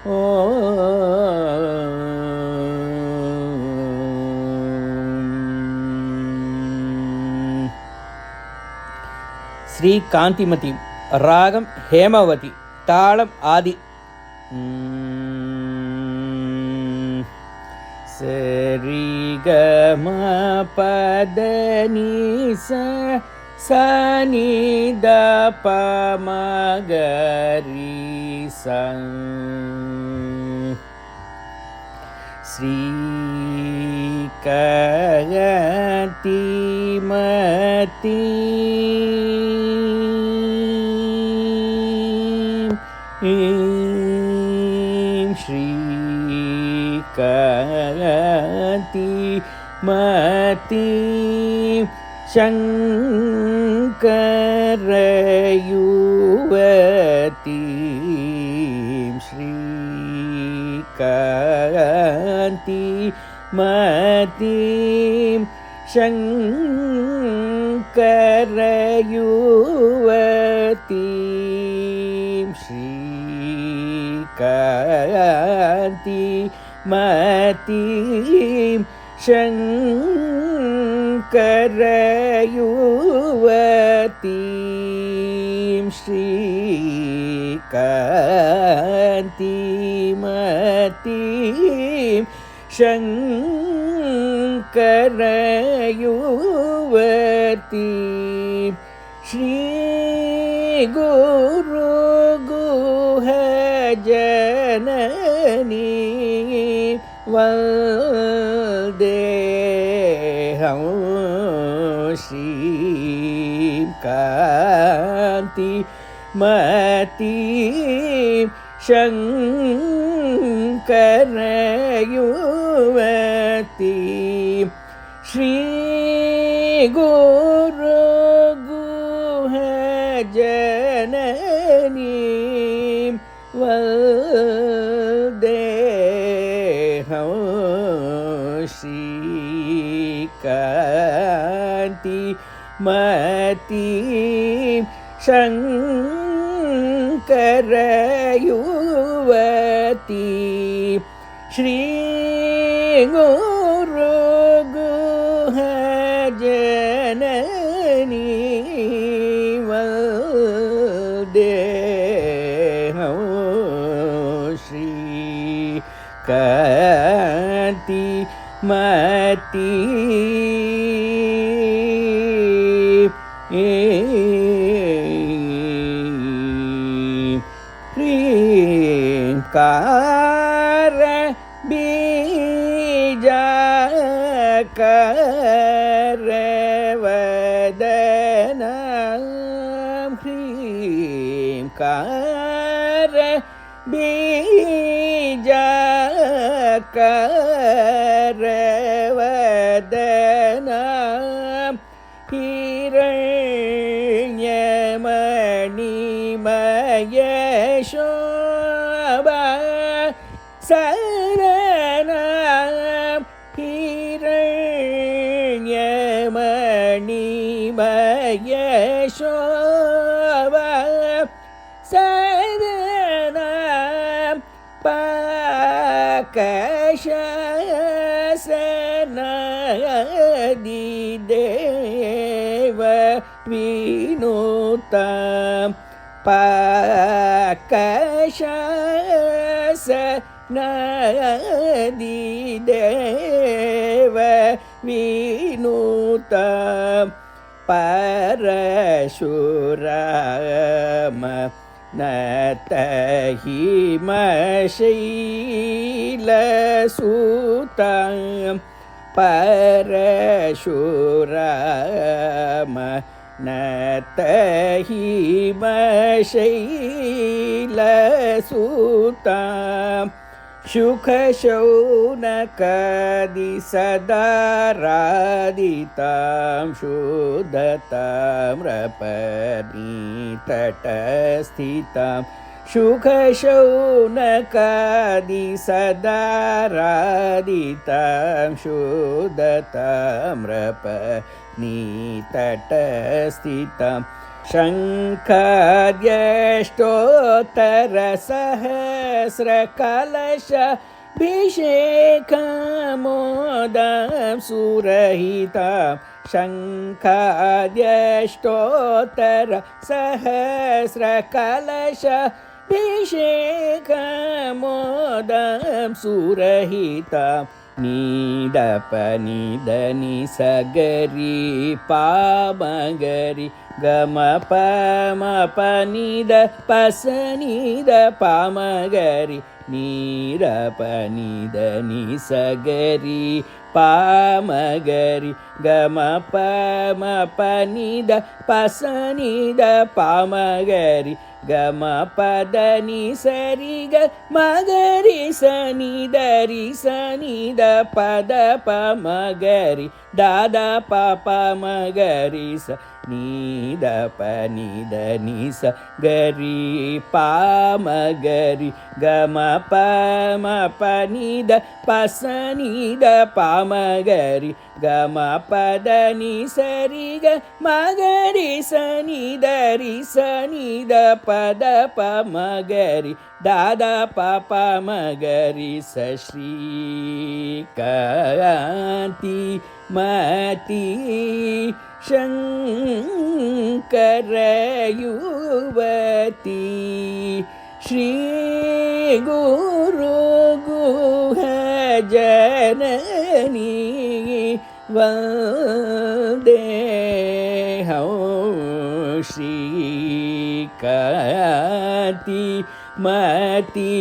ஸ்ரீ காந்திமதி. ராகம் ஹேமவதி. தாளம் ஆதி. சரி க ம பத நீ ச நீ த ப ம க ரி ச. ஸ்ரீ காந்திமதி ஸ்ரீ காந்திமதி சங்கரயுவதி. ஸ்ரீ காந்திமதி சங்கரயுவதி. ஸ்ரீ காந்திமதி சங்கரயுவதி. ஸ்ரீ காந்திமதி சங்கரயுவதி. ஸ்ரீ குரு குஹ ஜனனி வந்தேஹம். ஸ்ரீ காந்திமதி சங்கரயுவதி. ஸ்ரீ குரு குஹ ஜனனி வந்தேஹம். ஸ்ரீ காந்திமதி சங்கரயுவதி. ஸ்ரீ குரு குஹ ஜனனி வந்தேஹம். ஸ்ரீ காந்திமதி कार बीजाकार वदनं. ह्रीं कार बीजाकार वदनं. हिरण्यमणिमयशोभा सरणं. हिरण्यमणिमयशोभा सरणं. पाकशयसनादिदेव विनुतं. पाकशयसनादिदेव विनुतं. परशुराम नतहिमशैलसुतं. परशुराम नतहिमशैलसुतं. शुकशौनकादि सदारादितां शुद्धताम्रपनीतटस्थितां. शुकशौनकादि सदारादितां शुद्धताम्रपनीतटस्थितां. शङ्खाद्यष्टोत्तरसहस्रकलशाभिषेकमोदं सुरहितां शङ्खाद्यष्टोत्तरसहस्रकलशाभिषेकमोदं सुरहितां நீதப நிதனி சகரி பாமகரி கம பம நித பசனித பாமகரி நீரப நிதனி சகரி பாமகரி கம பம நித பசனித பாமகரி கம பதனி சரிக மகரி சனிதரி சனித பத பமகரி தாதா பாப மகரி ச நீத பனித நிச கரி பாமகரி கம பம பனித பசனித பாமகரி கம பதனி சரிக மகரி சனிதரி சனித பத பமகரி தாதா பாப மகரி ச ஸ்ரீகாந்தி மதி शङ्कर युवती श्री गुरु गुह जननी वन्दे हौ श्रीकान्ति मती